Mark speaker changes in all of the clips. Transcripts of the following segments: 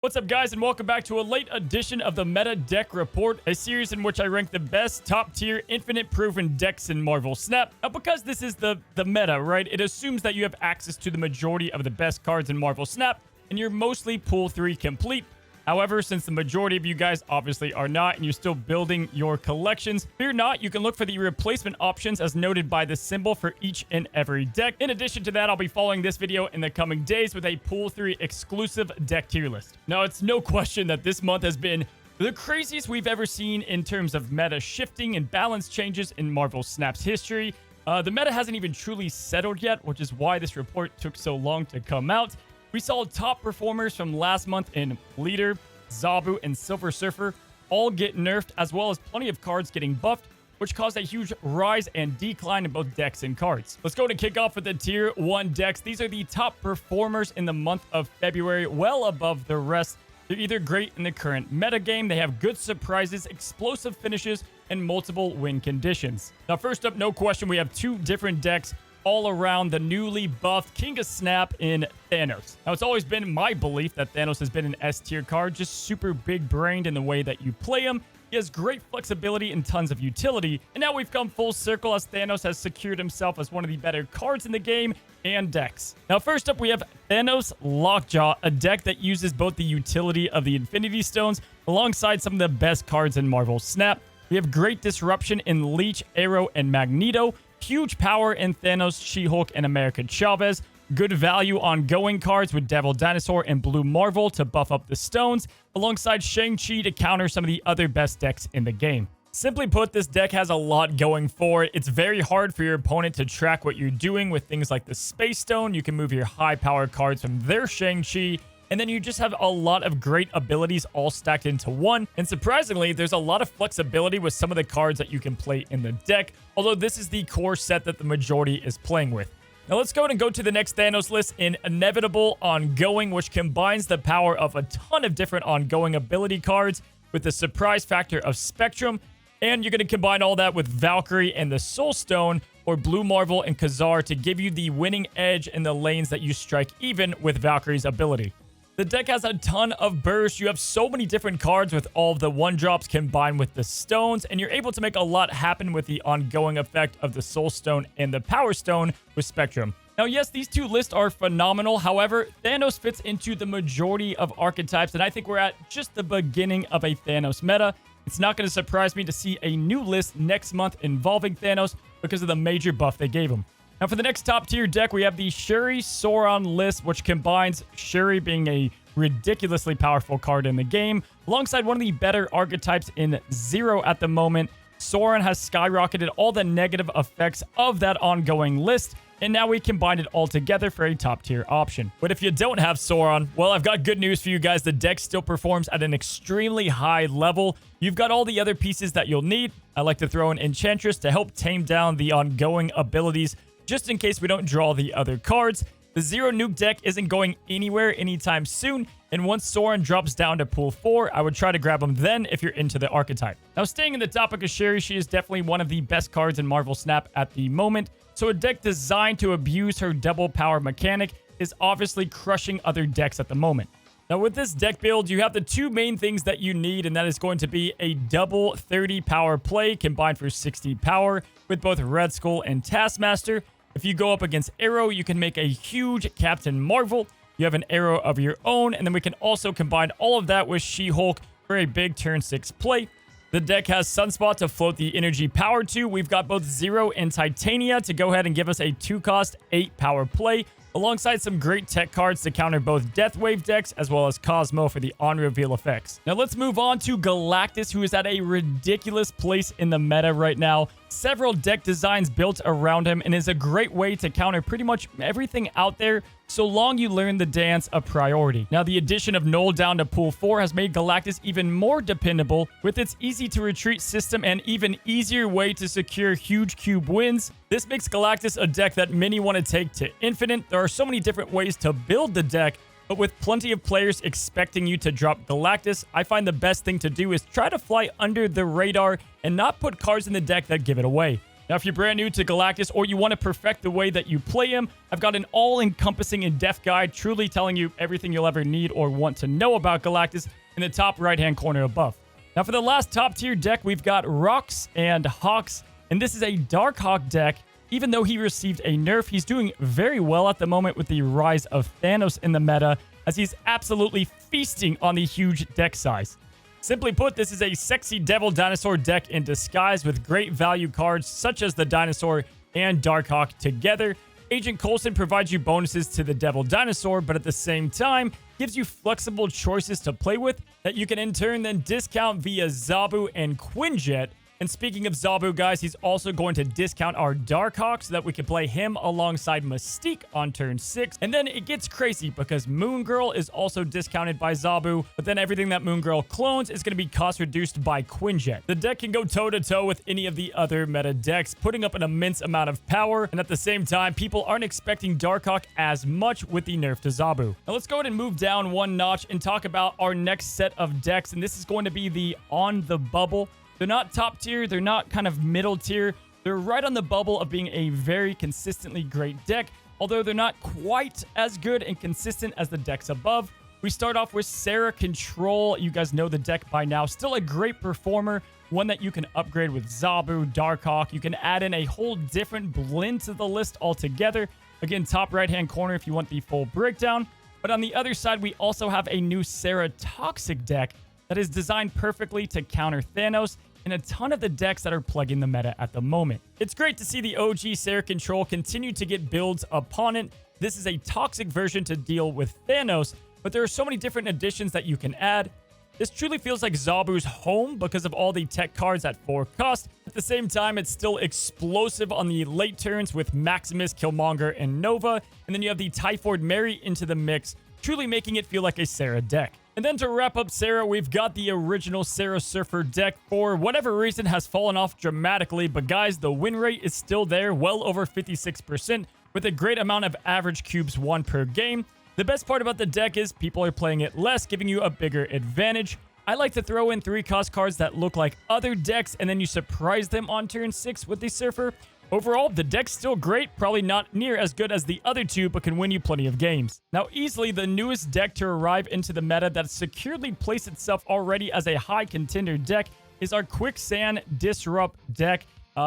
Speaker 1: What's up, guys, and welcome back to a late edition of the Meta Deck Report, a series in which I rank the best top-tier infinite proven decks in Marvel Snap. Now, because this is the meta, right, it assumes that you have access to the majority of the best cards in Marvel Snap, and you're mostly Pool 3 complete. However, since the majority of you guys obviously are not, and you're still building your collections, fear not, you can look for the replacement options as noted by the symbol for each and every deck. In addition to that, I'll be following this video in the coming days with a Pool 3 exclusive deck tier list. Now, it's no question that this month has been the craziest we've ever seen in terms of meta shifting and balance changes in Marvel Snap's history. The meta hasn't even truly settled yet, which is why this report took so long to come out. We saw top performers from last month in Leader, Zabula, and Sera Surfer all get nerfed, as well as plenty of cards getting buffed, which caused a huge rise and decline in both decks and cards. Let's go to kick off with the Tier 1 decks. These are the top performers in the month of February, well above the rest. They're either great in the current meta game, they have good surprises, explosive finishes, and multiple win conditions. Now, first up, no question, we have two different decks all around the newly buffed King of Snap in Thanos. Now, it's always been my belief that Thanos has been an S-tier card, just super big-brained in the way that you play him. He has great flexibility and tons of utility, and now we've come full circle as Thanos has secured himself as one of the better cards in the game and decks. Now, first up, we have Thanos Lockjaw, a deck that uses both the utility of the Infinity Stones alongside some of the best cards in Marvel Snap. We have great disruption in Leech, Arrow, and Magneto, huge power in Thanos, She-Hulk, and America Chavez. Good value on going cards with Devil Dinosaur and Blue Marvel to buff up the stones, alongside Shang-Chi to counter some of the other best decks in the game. Simply put, this deck has a lot going for it. It's very hard for your opponent to track what you're doing with things like the Space Stone. You can move your high-power cards from their Shang-Chi, and then you just have a lot of great abilities all stacked into one. And surprisingly, there's a lot of flexibility with some of the cards that you can play in the deck, although this is the core set that the majority is playing with. Now let's go ahead and go to the next Thanos list in Inevitable Ongoing, which combines the power of a ton of different ongoing ability cards with the surprise factor of Spectrum. And you're going to combine all that with Valkyrie and the Soul Stone, or Blue Marvel and Khazar, to give you the winning edge in the lanes that you strike even with Valkyrie's ability. The deck has a ton of burst. You have so many different cards with all of the 1-drops combined with the stones, and you're able to make a lot happen with the ongoing effect of the Soul Stone and the Power Stone with Spectrum. Now, yes, these two lists are phenomenal. However, Thanos fits into the majority of archetypes, and I think we're at just the beginning of a Thanos meta. It's not going to surprise me to see a new list next month involving Thanos because of the major buff they gave him. Now, for the next top-tier deck, we have the Shuri Sauron list, which combines Shuri being a ridiculously powerful card in the game, alongside one of the better archetypes in Zero at the moment. Sauron has skyrocketed all the negative effects of that ongoing list, and now we combine it all together for a top-tier option. But if you don't have Sauron, well, I've got good news for you guys. The deck still performs at an extremely high level. You've got all the other pieces that you'll need. I like to throw in Enchantress to help tame down the ongoing abilities, just in case we don't draw the other cards. The Zero Nuke deck isn't going anywhere anytime soon, and once Sauron drops down to Pool 4, I would try to grab him then if you're into the archetype. Now, staying in the topic of Shuri, she is definitely one of the best cards in Marvel Snap at the moment, so a deck designed to abuse her double power mechanic is obviously crushing other decks at the moment. Now, with this deck build, you have the two main things that you need, and that is going to be a double 30 power play combined for 60 power with both Red Skull and Taskmaster. If you go up against Arrow, you can make a huge Captain Marvel. You have an Arrow of your own, and then we can also combine all of that with She-Hulk for a big turn 6 play. The deck has Sunspot to float the energy power to. We've got both Zero and Titania to go ahead and give us a 2-cost 8 power play, alongside some great tech cards to counter both Death Wave decks as well as Cosmo for the on-reveal effects. Now let's move on to Galactus, who is at a ridiculous place in the meta right now. Several deck designs built around him, and is a great way to counter pretty much everything out there, so long you learn the dance a priority. Now, the addition of Knull down to Pool 4 has made Galactus even more dependable with its easy-to-retreat system and even easier way to secure huge cube wins. This makes Galactus a deck that many want to take to infinite. There are so many different ways to build the deck, but with plenty of players expecting you to drop Galactus, I find the best thing to do is try to fly under the radar and not put cards in the deck that give it away. Now, if you're brand new to Galactus or you want to perfect the way that you play him, I've got an all-encompassing in-depth guide truly telling you everything you'll ever need or want to know about Galactus in the top right-hand corner above. Now, for the last top-tier deck, we've got Rocks and Hawks, and this is a Dark Hawk deck. Even though he received a nerf, he's doing very well at the moment with the rise of Thanos in the meta, as he's absolutely feasting on the huge deck size. Simply put, this is a sexy Devil Dinosaur deck in disguise with great value cards such as the Dinosaur and Darkhawk together. Agent Coulson provides you bonuses to the Devil Dinosaur, but at the same time, gives you flexible choices to play with that you can in turn then discount via Zabu and Quinjet. And speaking of Zabu, guys, he's also going to discount our Darkhawk so that we can play him alongside Mystique on turn 6. And then it gets crazy because Moon Girl is also discounted by Zabu, but then everything that Moon Girl clones is going to be cost reduced by Quinjet. The deck can go toe-to-toe with any of the other meta decks, putting up an immense amount of power, and at the same time, people aren't expecting Darkhawk as much with the nerf to Zabu. Now let's go ahead and move down one notch and talk about our next set of decks, and this is going to be the On the Bubble. They're not top tier. They're not kind of middle tier. They're right on the bubble of being a very consistently great deck, although they're not quite as good and consistent as the decks above. We start off with Sera Control. You guys know the deck by now. Still a great performer, one that you can upgrade with Zabu, Darkhawk. You can add in a whole different blend to the list altogether. Again, top right-hand corner if you want the full breakdown. But on the other side, we also have a new Sera Toxic deck that is designed perfectly to counter Thanos in a ton of the decks that are plaguing the meta at the moment. It's great to see the OG Sera Control continue to get builds upon it. This is a toxic version to deal with Thanos, but there are so many different additions that you can add. This truly feels like Zabu's home because of all the tech cards at 4 cost. At the same time, it's still explosive on the late turns with Maximus, Killmonger, and Nova. And then you have the Typhoid Mary into the mix, truly making it feel like a Sera deck. And then to wrap up Sera, we've got the original Sera Surfer deck. For whatever reason has fallen off dramatically, but guys, the win rate is still there, well over 56%, with a great amount of average cubes won per game. The best part about the deck is people are playing it less, giving you a bigger advantage. I like to throw in 3-cost cards that look like other decks, and then you surprise them on turn 6 with the Surfer. Overall, the deck's still great, probably not near as good as the other two, but can win you plenty of games. Now, easily the newest deck to arrive into the meta that securely placed itself already as a high contender deck is our Quicksand Disrupt deck.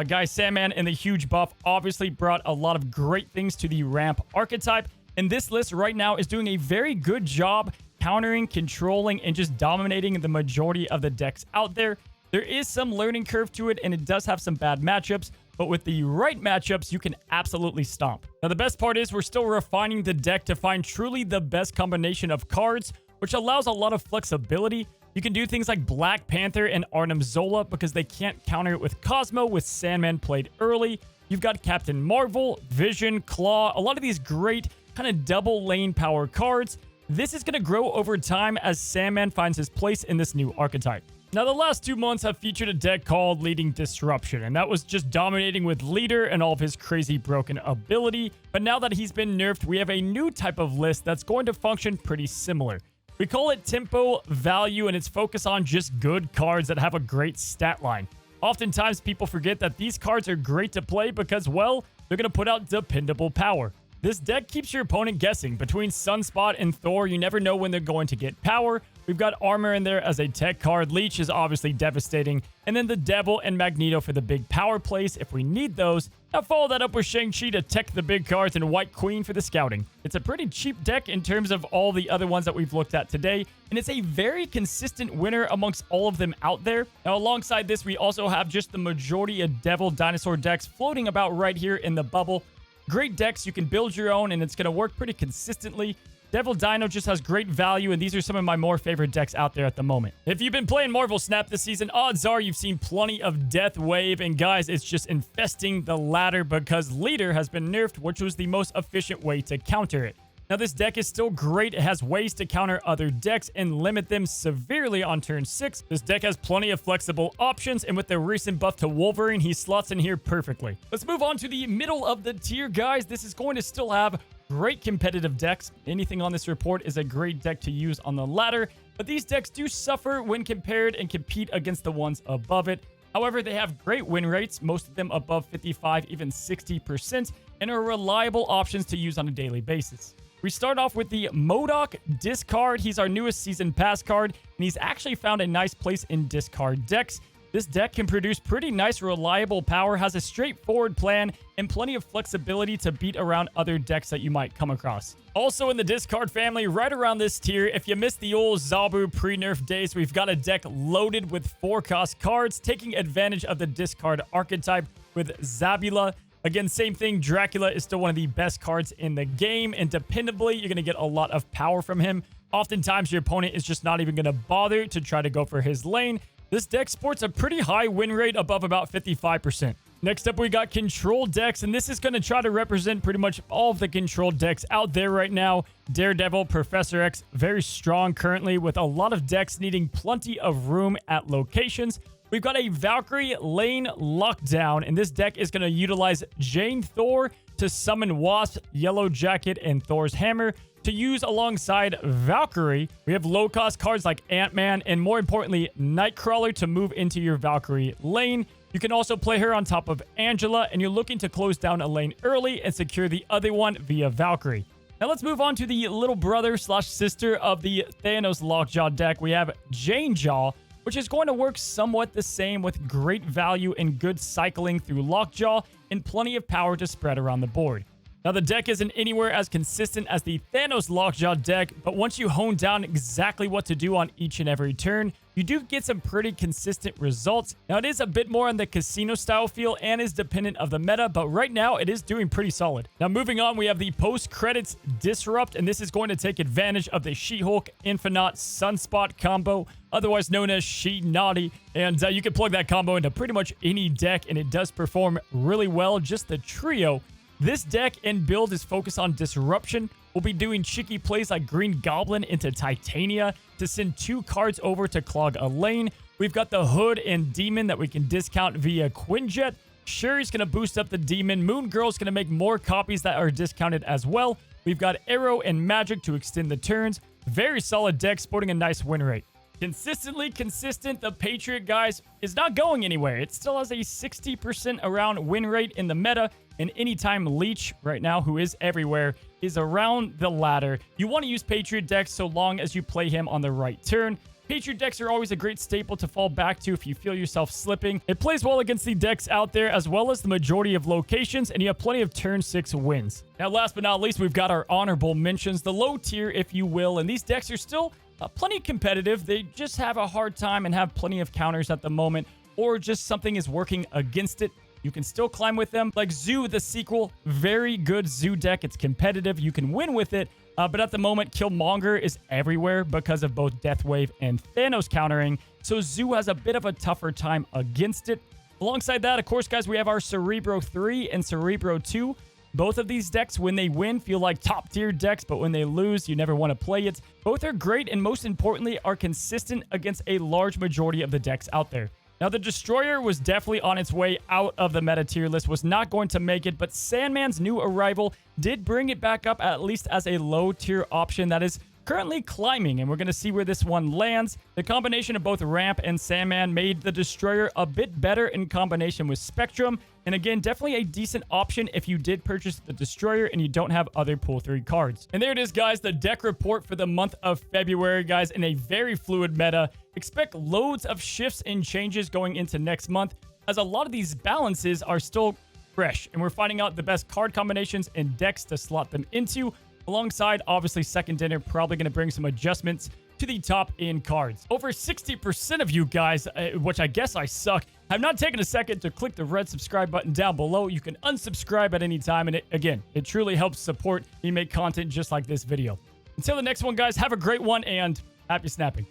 Speaker 1: Guys, Sandman and the huge buff obviously brought a lot of great things to the ramp archetype, and this list right now is doing a very good job countering, controlling, and just dominating the majority of the decks out there. There is some learning curve to it, and it does have some bad matchups, but with the right matchups, you can absolutely stomp. Now, the best part is we're still refining the deck to find truly the best combination of cards, which allows a lot of flexibility. You can do things like Black Panther and Arnim Zola because they can't counter it with Cosmo with Sandman played early. You've got Captain Marvel, Vision, Claw, a lot of these great kind of double lane power cards. This is going to grow over time as Sandman finds his place in this new archetype. Now, the last 2 months have featured a deck called Leading Disruption, and that was just dominating with Leader and all of his crazy broken ability. But now that he's been nerfed, we have a new type of list that's going to function pretty similar. We call it Tempo Value, and it's focused on just good cards that have a great stat line. Oftentimes, people forget that these cards are great to play because, well, they're going to put out dependable power. This deck keeps your opponent guessing. Between Sunspot and Thor, you never know when they're going to get power. We've got Armor in there as a tech card. Leech is obviously devastating. And then the Devil and Magneto for the big power plays if we need those. Now follow that up with Shang-Chi to tech the big cards and White Queen for the scouting. It's a pretty cheap deck in terms of all the other ones that we've looked at today. And it's a very consistent winner amongst all of them out there. Now alongside this, we also have just the majority of Devil Dinosaur decks floating about right here in the bubble. Great decks, you can build your own, and it's going to work pretty consistently. Devil Dino just has great value, and these are some of my more favorite decks out there at the moment. If you've been playing Marvel Snap this season, odds are you've seen plenty of Death Wave, and guys, it's just infesting the ladder because Leader has been nerfed, which was the most efficient way to counter it. Now, this deck is still great. It has ways to counter other decks and limit them severely on turn 6. This deck has plenty of flexible options, and with the recent buff to Wolverine, he slots in here perfectly. Let's move on to the middle of the tier, guys. This is going to still have great competitive decks. Anything on this report is a great deck to use on the ladder, but these decks do suffer when compared and compete against the ones above it. However, they have great win rates, most of them above 55, even 60%, and are reliable options to use on a daily basis. We start off with the MODOK Discard. He's our newest Season Pass card, and he's actually found a nice place in discard decks. This deck can produce pretty nice, reliable power, has a straightforward plan, and plenty of flexibility to beat around other decks that you might come across. Also in the discard family, right around this tier, if you missed the old Zabu pre-nerf days, we've got a deck loaded with 4-cost cards, taking advantage of the discard archetype with Zabula. Again, same thing, Dracula is still one of the best cards in the game, and dependably, you're going to get a lot of power from him. Oftentimes, your opponent is just not even going to bother to try to go for his lane. This deck sports a pretty high win rate above about 55%. Next up, we got control decks, and this is going to try to represent pretty much all of the control decks out there right now. Daredevil, Professor X, very strong currently with a lot of decks needing plenty of room at locations. We've got a Valkyrie lane lockdown, and this deck is going to utilize Jane Thor to summon Wasp, Yellow Jacket, and Thor's Hammer to use alongside Valkyrie. We have low-cost cards like Ant-Man, and more importantly, Nightcrawler to move into your Valkyrie lane. You can also play her on top of Angela, and you're looking to close down a lane early and secure the other one via Valkyrie. Now let's move on to the little brother slash sister of the Thanos Lockjaw deck. We have Jane Jaw, which is going to work somewhat the same with great value and good cycling through Lockjaw and plenty of power to spread around the board. Now, the deck isn't anywhere as consistent as the Thanos Lockjaw deck, but once you hone down exactly what to do on each and every turn, you do get some pretty consistent results. Now, it is a bit more on the casino style feel and is dependent of the meta, but right now it is doing pretty solid. Now, moving on, we have the post-credits Disrupt, and this is going to take advantage of the She-Hulk Infinite Sunspot combo, otherwise known as She-Naughty, and you can plug that combo into pretty much any deck, and it does perform really well, just the trio. This deck and build is focused on disruption. We'll be doing cheeky plays like Green Goblin into Titania to send 2 cards over to clog a lane. We've got the Hood and Demon that we can discount via Quinjet. Shuri's going to boost up the Demon. Moon Girl's going to make more copies that are discounted as well. We've got Arrow and Magic to extend the turns. Very solid deck, sporting a nice win rate. Consistently consistent, the Patriot, guys, is not going anywhere. It still has a 60% around win rate in the meta, and anytime Leech right now, who is everywhere, is around the ladder. You want to use Patriot decks so long as you play him on the right turn. Patriot decks are always a great staple to fall back to if you feel yourself slipping. It plays well against the decks out there as well as the majority of locations, and you have plenty of turn 6 wins. Now, last but not least, we've got our honorable mentions, the low tier, if you will, and these decks are still plenty competitive. They just have a hard time and have plenty of counters at the moment, or just something is working against it. You can still climb with them. Like Zoo, the sequel, very good Zoo deck. It's competitive. You can win with it. But at the moment, Killmonger is everywhere because of both Deathwave and Thanos countering. So Zoo has a bit of a tougher time against it. Alongside that, of course, guys, we have our Cerebro 3 and Cerebro 2. Both of these decks, when they win, feel like top-tier decks, but when they lose, you never want to play it. Both are great, and most importantly, are consistent against a large majority of the decks out there. Now, the Destroyer was definitely on its way out of the meta tier list, was not going to make it, but Sandman's new arrival did bring it back up, at least as a low-tier option that is currently climbing, and we're going to see where this one lands. The combination of both Ramp and Sandman made the Destroyer a bit better in combination with Spectrum, and again, definitely a decent option if you did purchase the Destroyer and you don't have other Pool 3 cards. And there it is, guys, the deck report for the month of February, guys, in a very fluid meta. Expect loads of shifts and changes going into next month, as a lot of these balances are still fresh, and we're finding out the best card combinations and decks to slot them into. Alongside, obviously, Second Dinner probably going to bring some adjustments to the top end cards. Over 60% of you guys, which I guess I suck, have not taken a second to click the red subscribe button down below. You can unsubscribe at any time, and it truly helps support me make content just like this video. Until the next one, guys, have a great one, and happy snapping.